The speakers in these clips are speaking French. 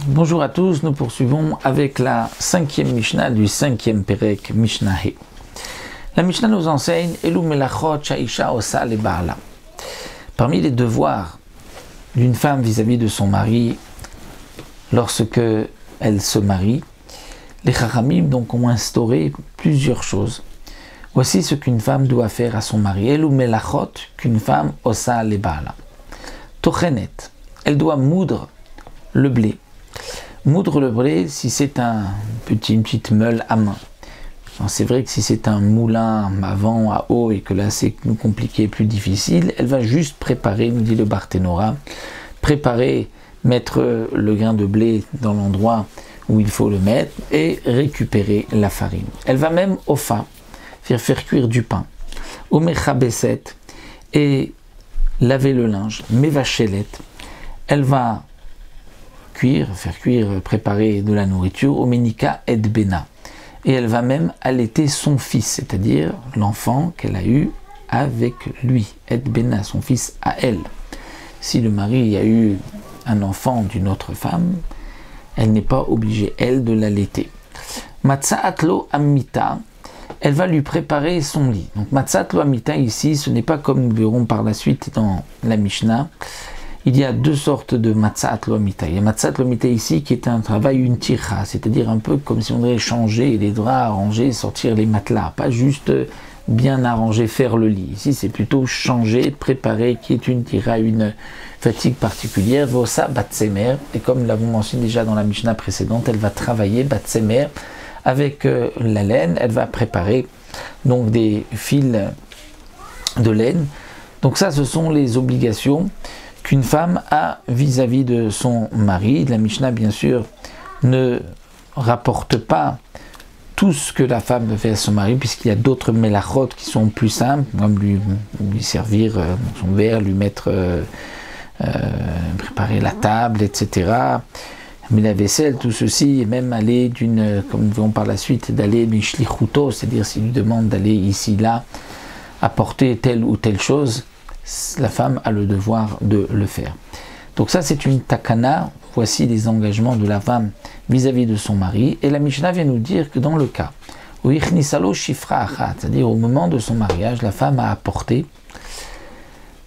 Bonjour à tous, nous poursuivons avec la 5e Mishnah du 5e Perek Mishnah He. La Mishnah nous enseigne Elu melachot sha'isha osa le ba'ala. Parmi les devoirs d'une femme vis-à-vis de son mari lorsque elle se marie, les Chachamim donc ont instauré plusieurs choses. Voici ce qu'une femme doit faire à son mari. Elu melachot, qu'une femme osa le ba'ala. Tochenet, elle doit moudre le blé. Moudre le blé si c'est une petite meule à main. C'est vrai que si c'est un moulin à vent, à eau, et que là c'est plus compliqué, plus difficile, elle va juste préparer, nous dit le Barthénora, préparer, mettre le grain de blé dans l'endroit où il faut le mettre et récupérer la farine. Elle va même au fa, faire cuire du pain, au mechabeset, et laver le linge, mevachelet, elle va faire cuire, préparer de la nourriture, au menika et bena. Et elle va même allaiter son fils, c'est-à-dire l'enfant qu'elle a eu avec lui, et bena, son fils à elle. Si le mari a eu un enfant d'une autre femme, elle n'est pas obligée, elle, de l'allaiter. Matza'atlo amita, elle va lui préparer son lit. Donc matza'atlo amita ici, ce n'est pas comme nous verrons par la suite dans la Mishnah. Il y a deux sortes de matzat lo'amita. Il y a matzat lo'amita ici qui est un travail, une tira, c'est-à-dire un peu comme si on devait changer les draps, arranger, sortir les matelas, pas juste bien arranger, faire le lit. Ici c'est plutôt changer, préparer, qui est une tira, une fatigue particulière. Vosa batsemer, et comme nous l'avons mentionné déjà dans la Mishnah précédente, elle va travailler batsemer avec la laine, elle va préparer donc des fils de laine. Donc ça, ce sont les obligations qu'une femme a vis-à-vis de son mari. La Mishnah, bien sûr, ne rapporte pas tout ce que la femme veut faire à son mari, puisqu'il y a d'autres melachot qui sont plus simples, comme lui servir son verre, lui mettre, préparer la table, etc. Mais la vaisselle, tout ceci, et même aller comme nous verrons par la suite, d'aller mishlichuto, c'est-à-dire s'il lui demande d'aller ici, là, apporter telle ou telle chose, la femme a le devoir de le faire. Donc ça c'est une takana, voici les engagements de la femme vis-à-vis de son mari, et la Mishnah vient nous dire que dans le cas où ichnisalo shifra achat, c'est-à-dire au moment de son mariage, la femme a apporté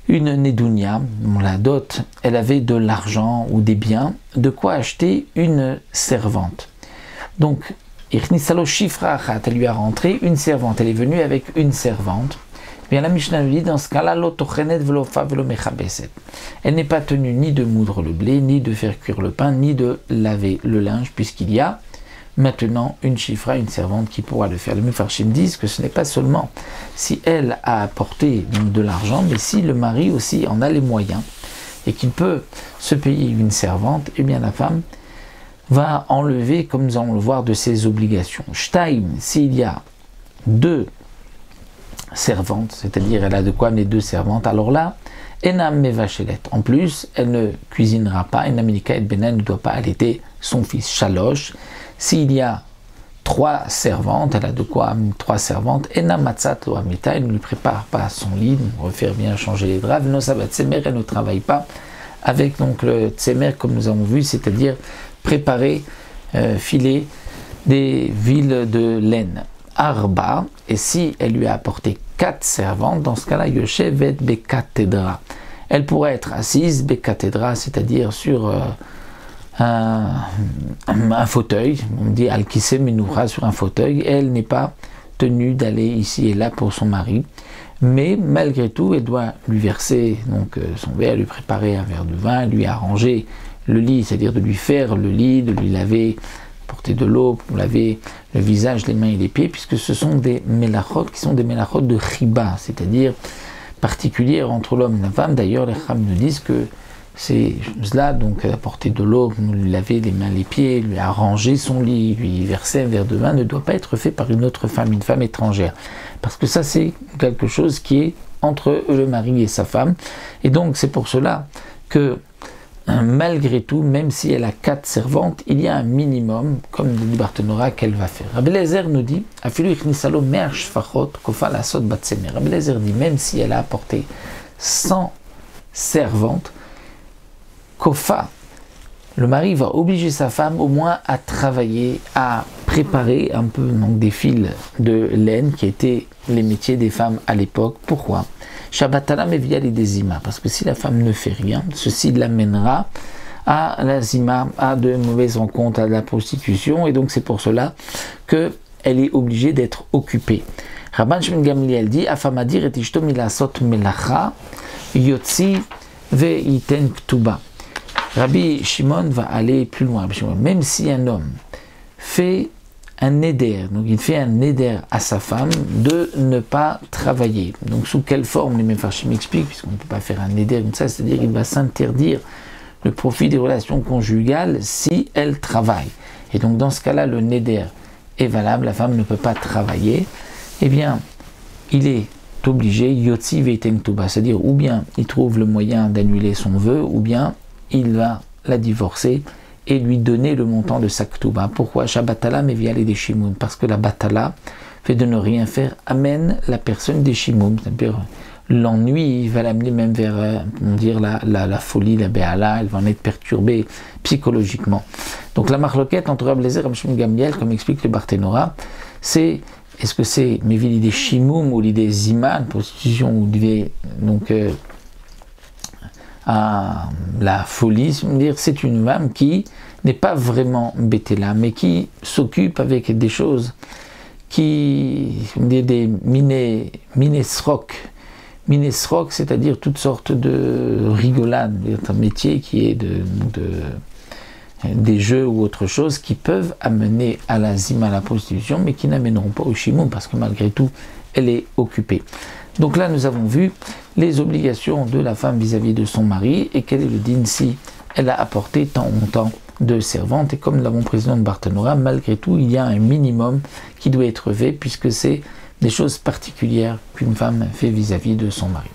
une nedunia, la dot, elle avait de l'argent ou des biens, de quoi acheter une servante. Donc ichnisalo shifra achat, elle lui a rentré une servante, elle est venue avec une servante. Bien, la Mishnah nous dit, dans ce cas-là, elle n'est pas tenue ni de moudre le blé, ni de faire cuire le pain, ni de laver le linge, puisqu'il y a maintenant une chifra, une servante qui pourra le faire. Les Mefarshim disent que ce n'est pas seulement si elle a apporté donc, de l'argent, mais si le mari aussi en a les moyens et qu'il peut se payer une servante, eh bien la femme va enlever, comme nous allons le voir, de ses obligations. Shtaim, s'il y a deux servante, c'est-à-dire elle a de quoi amener deux servantes, alors là, enam mevachelet. En plus, elle ne cuisinera pas, enam menika et bena ne doit pas allaiter son fils. Shalosh, s'il y a trois servantes, elle a de quoi amener trois servantes, enam matzat lo amita, elle ne lui prépare pas son lit, refaire bien changer les draps, no sabat tsemer, elle ne travaille pas avec donc le tsemer comme nous avons vu, c'est-à-dire préparer, filer des villes de laine. Arba, et si elle lui a apporté 4 servantes, dans ce cas-là, Yoshevet Bekatedra. Elle pourrait être assise, Bekatedra, c'est-à-dire sur un fauteuil, on dit Al-Kise Menoucha, sur un fauteuil, elle n'est pas tenue d'aller ici et là pour son mari, mais malgré tout, elle doit lui verser donc, son verre, lui préparer un verre de vin, lui arranger le lit, c'est-à-dire de lui faire le lit, de lui laver, porter de l'eau pour laver le visage, les mains et les pieds, puisque ce sont des melachot qui sont des melachot de chiba, c'est-à-dire particulières entre l'homme et la femme. D'ailleurs, les Chachamim nous disent que c'est cela, donc apporter de l'eau, lui laver les mains, les pieds, lui arranger son lit, lui verser un verre de vin, ne doit pas être fait par une autre femme, une femme étrangère, parce que ça c'est quelque chose qui est entre le mari et sa femme, et donc c'est pour cela que malgré tout, même si elle a 4 servantes, il y a un minimum, comme le dit Barthénora, qu'elle va faire. Rabbi Eliezer nous dit, Rabbi Eliezer dit, même si elle a apporté 100 servantes, Kofa, le mari va obliger sa femme au moins à travailler, à préparer un peu donc, des fils de laine qui étaient les métiers des femmes à l'époque. Pourquoi? Shabbatala mevia les zima, parce que si la femme ne fait rien, ceci l'amènera à la zima, à de mauvaises rencontres, à la prostitution, et donc c'est pour cela qu'elle est obligée d'être occupée. Rabban Shimon Gamliel dit, Afamadir et ishto milasot melacha, yotzi ve'iten ktuba. Rabbi Shimon va aller plus loin. Même si un homme fait un néder, donc il fait un néder à sa femme de ne pas travailler. Donc sous quelle forme les Mefarshim expliquent, puisqu'on ne peut pas faire un néder comme ça, c'est-à-dire qu'il va s'interdire le profit des relations conjugales si elle travaille. Et donc dans ce cas-là, le néder est valable, la femme ne peut pas travailler. Eh bien, il est obligé, yotzi ve'iten ktuba, c'est-à-dire ou bien il trouve le moyen d'annuler son vœu, ou bien il va la divorcer et lui donner le montant de sa ktuba. Pourquoi? Shabbatala meviale des shimoun, parce que la batala, fait de ne rien faire, amène la personne des shimoun, c'est-à-dire l'ennui va l'amener même vers la folie, la béala, elle va en être perturbée psychologiquement. Donc la marloquette entre Rabbi Eliezer et Shimon Gamliel, comme explique le Barthénora, c'est est-ce que c'est l'idée shimoum ou l'idée zima, prostitution ou l'idée donc à la folie, c'est une femme qui n'est pas vraiment bétéla, mais qui s'occupe avec des choses qui, des minesrok, c'est-à-dire toutes sortes de rigolades, un métier qui est des jeux ou autre chose qui peuvent amener à la zima, à la prostitution, mais qui n'amèneront pas au shimoum, parce que malgré tout, elle est occupée. Donc là, nous avons vu les obligations de la femme vis-à-vis de son mari, et quel est le din si elle a apporté tant ou tant de servantes. Et comme nous l'avons précisé dans le Barthénora, malgré tout, il y a un minimum qui doit être fait, puisque c'est des choses particulières qu'une femme fait vis-à-vis de son mari.